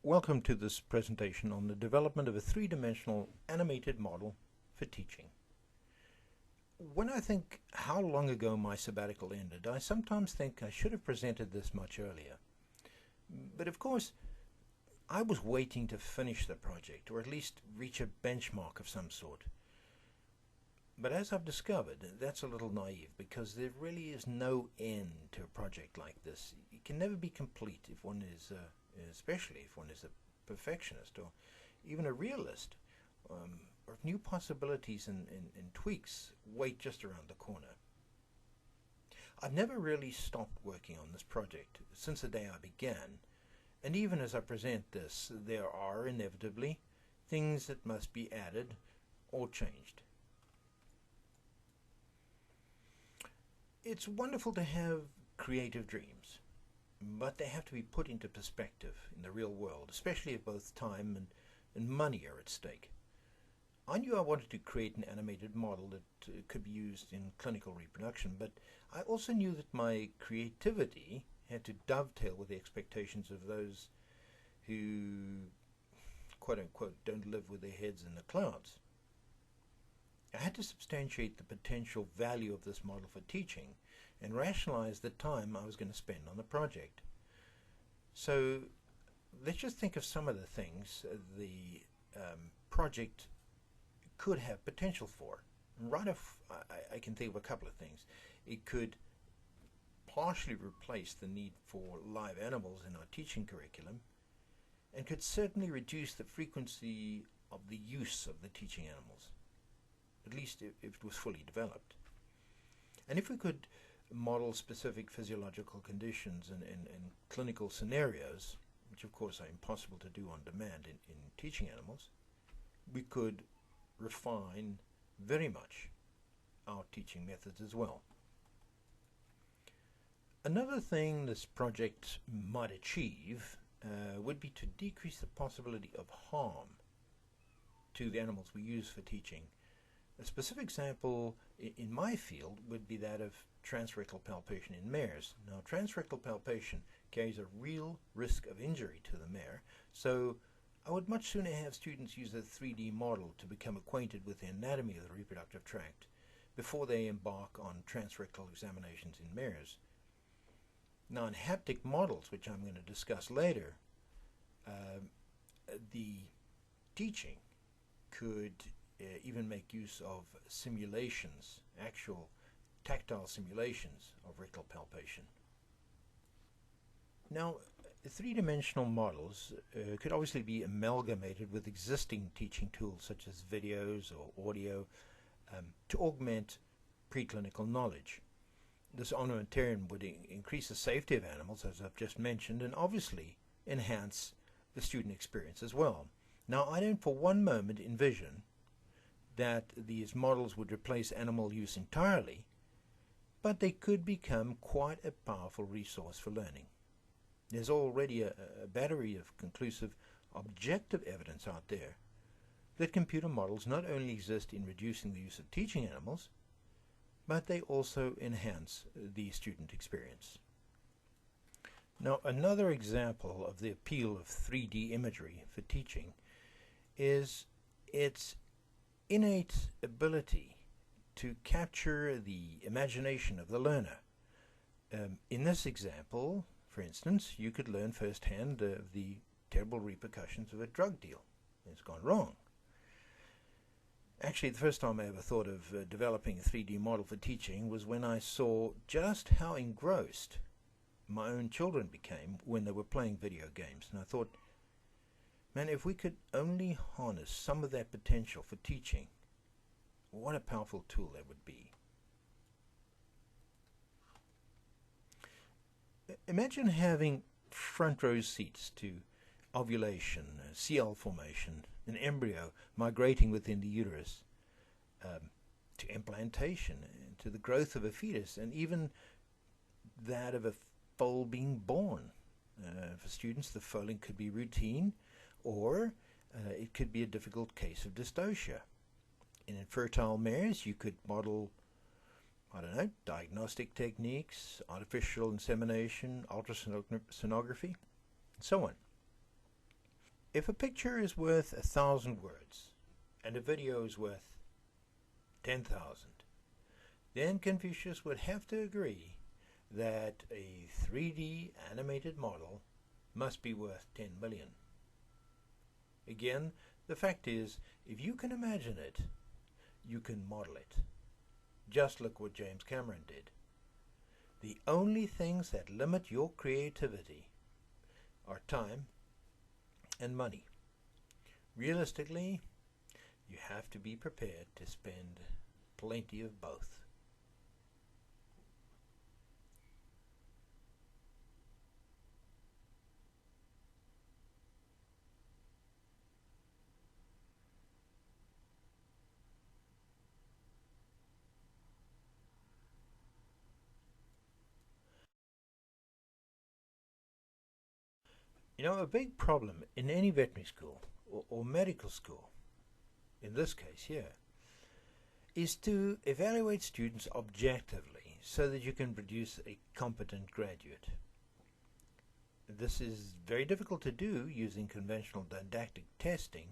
Welcome to this presentation on the development of a three-dimensional animated model for teaching. When I think how long ago my sabbatical ended, I sometimes think I should have presented this much earlier. But of course, I was waiting to finish the project, or at least reach a benchmark of some sort. But as I've discovered, that's a little naive, because there really is no end to a project like this. It can never be complete if one is especially if one is a perfectionist or even a realist, or if new possibilities and tweaks wait just around the corner. I've never really stopped working on this project since the day I began, and even as I present this, there are inevitably things that must be added or changed. It's wonderful to have creative dreams, but they have to be put into perspective in the real world, especially if both time and money are at stake. I knew I wanted to create an animated model that could be used in clinical reproduction, but I also knew that my creativity had to dovetail with the expectations of those who, quote-unquote, don't live with their heads in the clouds. I had to substantiate the potential value of this model for teaching and rationalize the time I was going to spend on the project. So let's just think of some of the things the project could have potential for. Right off, I can think of a couple of things. It could partially replace the need for live animals in our teaching curriculum, and could certainly reduce the frequency of the use of the teaching animals, at least if it was fully developed. And if we could model specific physiological conditions and clinical scenarios, which of course are impossible to do on demand in teaching animals, we could refine very much our teaching methods as well. Another thing this project might achieve would be to decrease the possibility of harm to the animals we use for teaching. A specific example in my field would be that of transrectal palpation in mares. Now, transrectal palpation carries a real risk of injury to the mare, so I would much sooner have students use a 3D model to become acquainted with the anatomy of the reproductive tract before they embark on transrectal examinations in mares. Now, in haptic models, which I'm going to discuss later, the teaching could even make use of simulations, actual tactile simulations of rectal palpation. Now, three-dimensional models could obviously be amalgamated with existing teaching tools such as videos or audio to augment preclinical knowledge. This armamentarium would increase the safety of animals, as I've just mentioned, and obviously enhance the student experience as well. Now, I don't for one moment envision that these models would replace animal use entirely, but they could become quite a powerful resource for learning. There's already a battery of conclusive objective evidence out there that computer models not only exist in reducing the use of teaching animals, but they also enhance the student experience. Now, another example of the appeal of 3D imagery for teaching is its innate ability to capture the imagination of the learner. In this example, for instance, you could learn firsthand the terrible repercussions of a drug deal. It's gone wrong. Actually, the first time I ever thought of developing a 3D model for teaching was when I saw just how engrossed my own children became when they were playing video games. And I thought, man, if we could only harness some of that potential for teaching, what a powerful tool that would be. Imagine having front row seats to ovulation, CL formation, an embryo migrating within the uterus, to implantation, to the growth of a fetus, and even that of a foal being born. For students, the foaling could be routine, or it could be a difficult case of dystocia. In infertile mares, you could model, I don't know, diagnostic techniques, artificial insemination, ultrasonography, and so on. If a picture is worth 1,000 words and a video is worth 10,000, then Confucius would have to agree that a 3D animated model must be worth 10 million. Again, the fact is, if you can imagine it, you can model it. Just look what James Cameron did. The only things that limit your creativity are time and money. Realistically, you have to be prepared to spend plenty of both. You know, a big problem in any veterinary school or medical school, in this case here, is to evaluate students objectively so that you can produce a competent graduate. This is very difficult to do using conventional didactic testing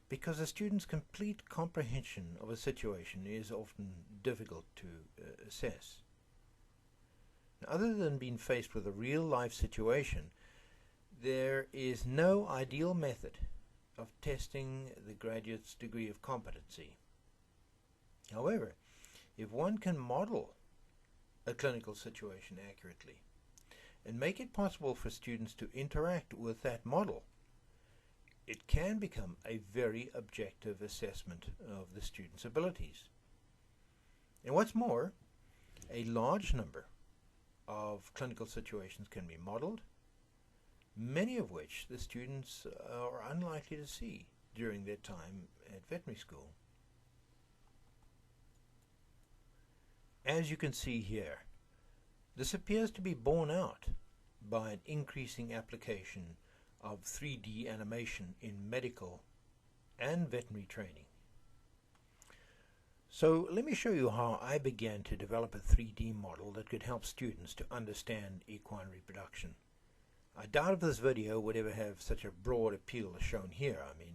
because a student's complete comprehension of a situation is often difficult to assess. Now, other than being faced with a real-life situation, there is no ideal method of testing the graduate's degree of competency. However, if one can model a clinical situation accurately and make it possible for students to interact with that model, it can become a very objective assessment of the student's abilities. And what's more, a large number of clinical situations can be modeled, many of which the students are unlikely to see during their time at veterinary school. As you can see here, this appears to be borne out by an increasing application of 3D animation in medical and veterinary training. So let me show you how I began to develop a 3D model that could help students to understand equine reproduction. I doubt if this video would ever have such a broad appeal as shown here. I mean,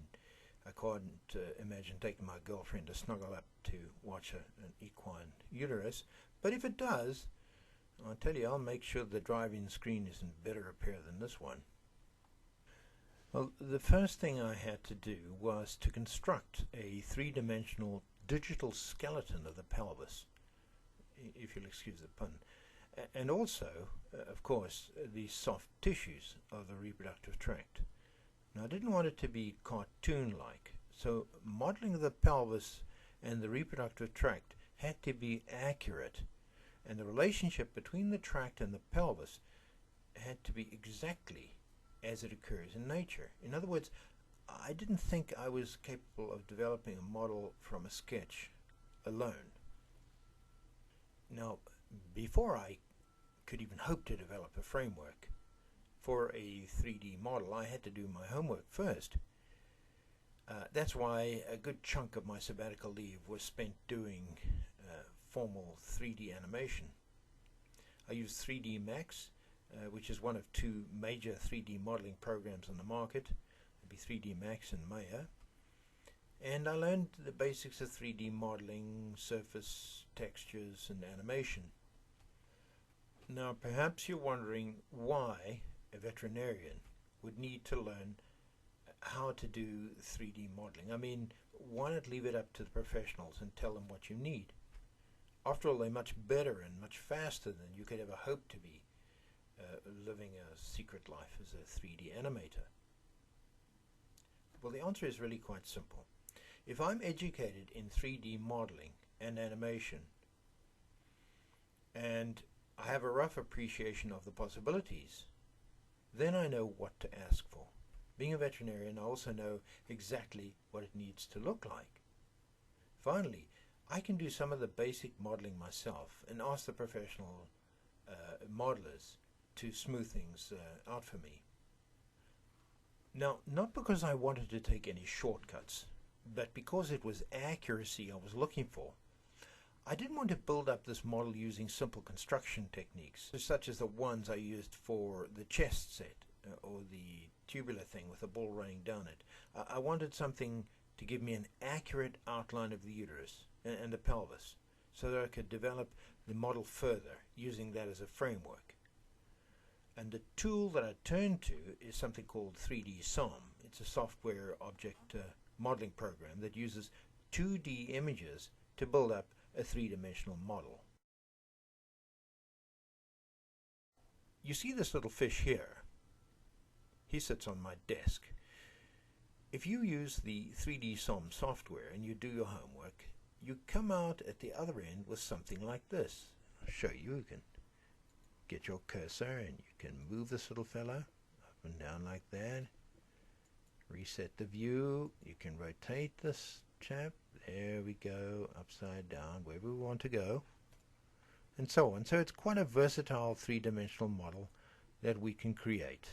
I couldn't imagine taking my girlfriend to snuggle up to watch an equine uterus, but if it does, I'll tell you, I'll make sure the driving screen is in better repair than this one. Well, the first thing I had to do was to construct a three-dimensional digital skeleton of the pelvis, if you'll excuse the pun, and also, of course, the soft tissues of the reproductive tract. Now, I didn't want it to be cartoon-like, so modeling the pelvis and the reproductive tract had to be accurate, and the relationship between the tract and the pelvis had to be exactly as it occurs in nature. In other words, I didn't think I was capable of developing a model from a sketch alone. Now, before I could even hope to develop a framework for a 3D model, I had to do my homework first. That's why a good chunk of my sabbatical leave was spent doing formal 3D animation. I used 3D Max, which is one of two major 3D modeling programs on the market. It'd be 3D Max and Maya. And I learned the basics of 3D modeling, surface, textures, and animation. Now, perhaps you're wondering why a veterinarian would need to learn how to do 3D modeling. I mean, why not leave it up to the professionals and tell them what you need? After all, they're much better and much faster than you could ever hope to be living a secret life as a 3D animator. Well, the answer is really quite simple. If I'm educated in 3D modeling and animation, and I have a rough appreciation of the possibilities, then I know what to ask for. Being a veterinarian, I also know exactly what it needs to look like. Finally, I can do some of the basic modeling myself and ask the professional modelers to smooth things out for me. Now, not because I wanted to take any shortcuts, but because it was accuracy I was looking for. I didn't want to build up this model using simple construction techniques, such as the ones I used for the chest set or the tubular thing with a ball running down it. I wanted something to give me an accurate outline of the uterus and the pelvis so that I could develop the model further using that as a framework. And the tool that I turned to is something called 3D SOM. It's a software object modeling program that uses 2D images to build up a three-dimensional model. You see this little fish here? He sits on my desk. If you use the 3D SOM software and you do your homework, you come out at the other end with something like this. I'll show you. You can get your cursor and you can move this little fella up and down like that. Reset the view. You can rotate this chap. There we go, upside down, wherever we want to go, and so on. So it's quite a versatile three-dimensional model that we can create.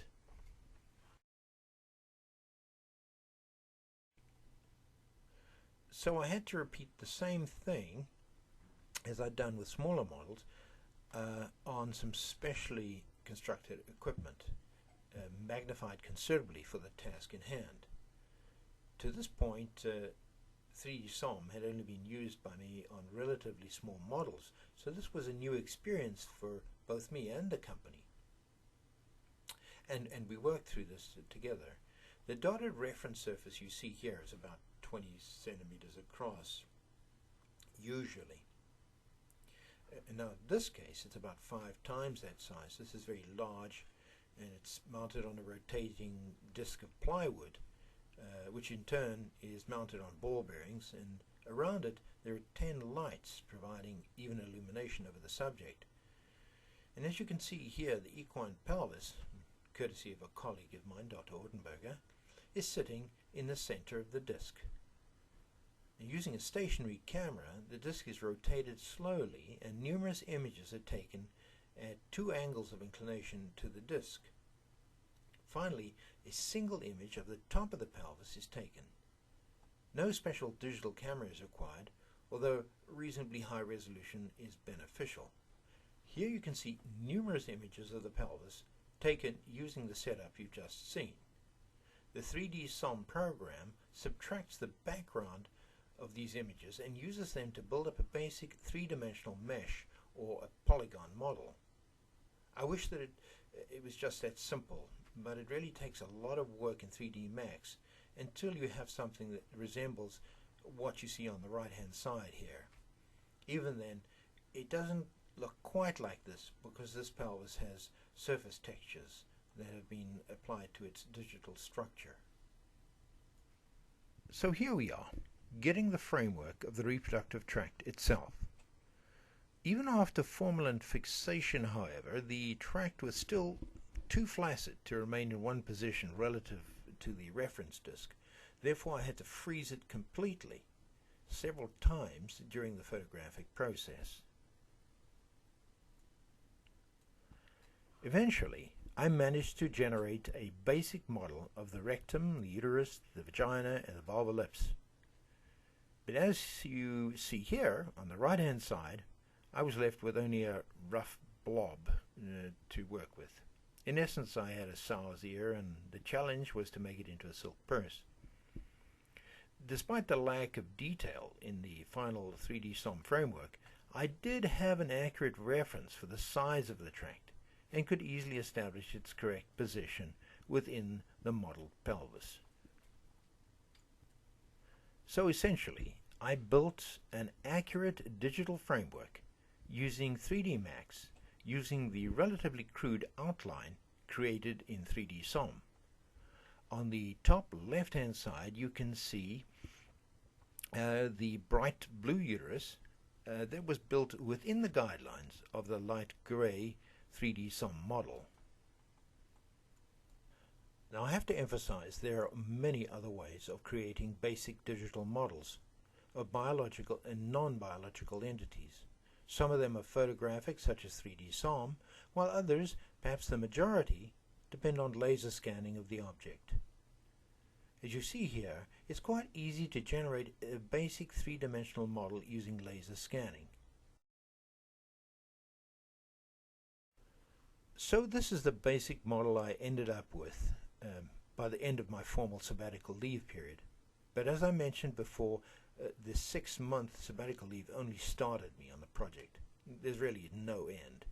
So I had to repeat the same thing as I'd done with smaller models on some specially constructed equipment, magnified considerably for the task in hand. To this point, 3D SOM had only been used by me on relatively small models, so this was a new experience for both me and the company. And we worked through this together. The dotted reference surface you see here is about 20 centimeters across, usually. Now in this case it's about 5 times that size. This is very large, and it's mounted on a rotating disc of plywood, which in turn is mounted on ball bearings, and around it there are 10 lights providing even illumination over the subject. And as you can see here, the equine pelvis, courtesy of a colleague of mine, Dr. Ortenberger, is sitting in the center of the disc. And using a stationary camera, the disc is rotated slowly and numerous images are taken at 2 angles of inclination to the disc. Finally, a single image of the top of the pelvis is taken. No special digital camera is required, although reasonably high resolution is beneficial. Here you can see numerous images of the pelvis taken using the setup you've just seen. The 3D SOM program subtracts the background of these images and uses them to build up a basic three-dimensional mesh or a polygon model. I wish that it was just that simple, but it really takes a lot of work in 3D Max until you have something that resembles what you see on the right hand side here. Even then, it doesn't look quite like this because this pelvis has surface textures that have been applied to its digital structure. So here we are, getting the framework of the reproductive tract itself. Even after formalin fixation, however, the tract was still too flaccid to remain in one position relative to the reference disc. Therefore I had to freeze it completely several times during the photographic process. Eventually, I managed to generate a basic model of the rectum, the uterus, the vagina, and the vulvar lips. But as you see here, on the right-hand side, I was left with only a rough blob to work with. In essence, I had a sow's ear, and the challenge was to make it into a silk purse. Despite the lack of detail in the final 3D SOM framework, I did have an accurate reference for the size of the tract, and could easily establish its correct position within the modeled pelvis. So essentially, I built an accurate digital framework using 3D Max, using the relatively crude outline created in 3D SOM. On the top left-hand side, you can see the bright blue uterus that was built within the guidelines of the light gray 3D SOM model. Now I have to emphasize there are many other ways of creating basic digital models of biological and non-biological entities. Some of them are photographic, such as 3D SOM, while others, perhaps the majority, depend on laser scanning of the object. As you see here, it's quite easy to generate a basic three-dimensional model using laser scanning. So this is the basic model I ended up with, by the end of my formal sabbatical leave period. But as I mentioned before, the 6-month sabbatical leave only started me on the project. There's really no end.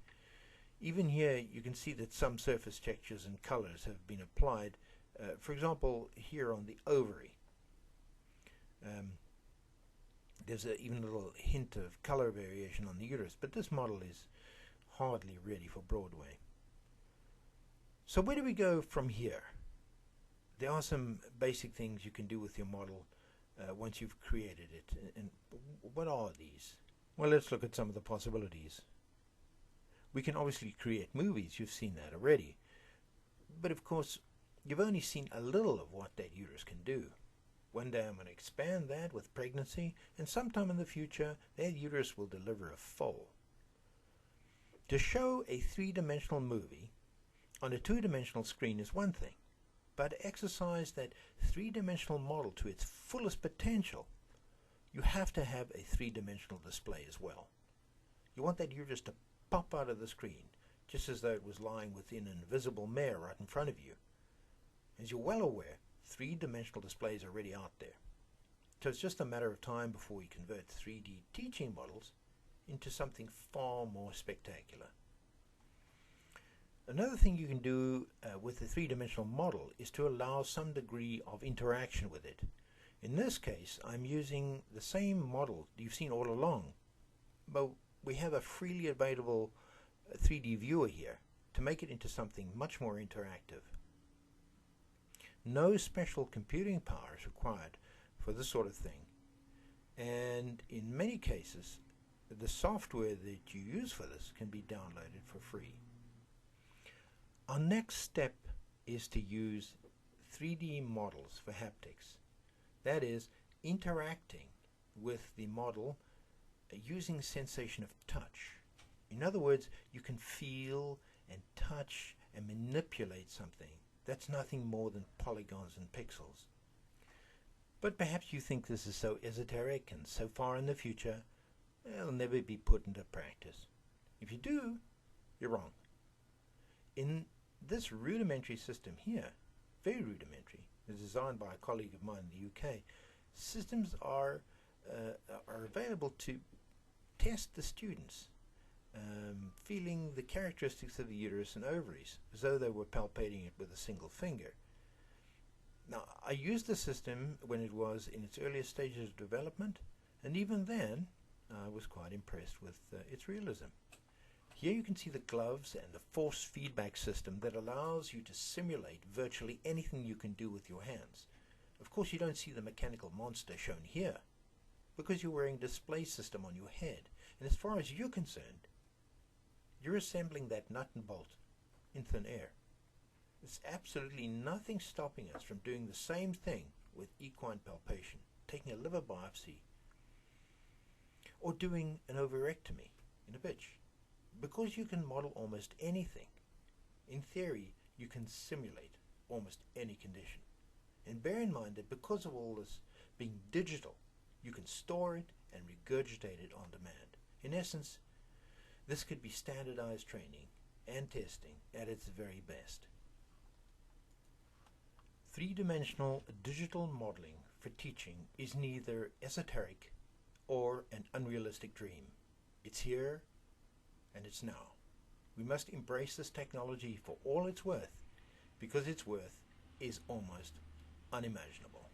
Even here you can see that some surface textures and colors have been applied. For example, here on the ovary. There's even a little hint of color variation on the uterus, but this model is hardly ready for Broadway. So where do we go from here? There are some basic things you can do with your model once you've created it. And what are these? Well, let's look at some of the possibilities. We can obviously create movies. You've seen that already. But of course, you've only seen a little of what that uterus can do. One day I'm going to expand that with pregnancy, and sometime in the future, that uterus will deliver a foal. To show a 3-dimensional movie on a 2-dimensional screen is one thing, but to exercise that 3-dimensional model to its fullest potential, you have to have a 3-dimensional display as well. You want that uterus to pop out of the screen, just as though it was lying within an invisible mirror right in front of you. As you're well aware, 3-dimensional displays are already out there. So it's just a matter of time before we convert 3D teaching models into something far more spectacular. Another thing you can do with the 3-dimensional model is to allow some degree of interaction with it. In this case, I'm using the same model you've seen all along, but we have a freely available 3D viewer here to make it into something much more interactive. No special computing power is required for this sort of thing, and in many cases the software that you use for this can be downloaded for free. Our next step is to use 3D models for haptics. That is, interacting with the model using sensation of touch. In other words, you can feel and touch and manipulate something. That's nothing more than polygons and pixels. But perhaps you think this is so esoteric and so far in the future, it'll never be put into practice. If you do, you're wrong. In this rudimentary system here, very rudimentary, is designed by a colleague of mine in the UK, systems are available to test the students, feeling the characteristics of the uterus and ovaries, as though they were palpating it with a single finger. Now, I used the system when it was in its earliest stages of development, and even then, I was quite impressed with its realism. Here you can see the gloves and the force feedback system that allows you to simulate virtually anything you can do with your hands. Of course, you don't see the mechanical monster shown here, because you're wearing a display system on your head, and as far as you're concerned, you're assembling that nut and bolt in thin air. There's absolutely nothing stopping us from doing the same thing with equine palpation, taking a liver biopsy, or doing an ovarectomy in a bitch. Because you can model almost anything, in theory, you can simulate almost any condition. And bear in mind that because of all this being digital, you can store it and regurgitate it on demand. In essence, this could be standardized training and testing at its very best. 3-dimensional digital modeling for teaching is neither esoteric or an unrealistic dream. It's here and it's now. We must embrace this technology for all it's worth, because its worth is almost unimaginable.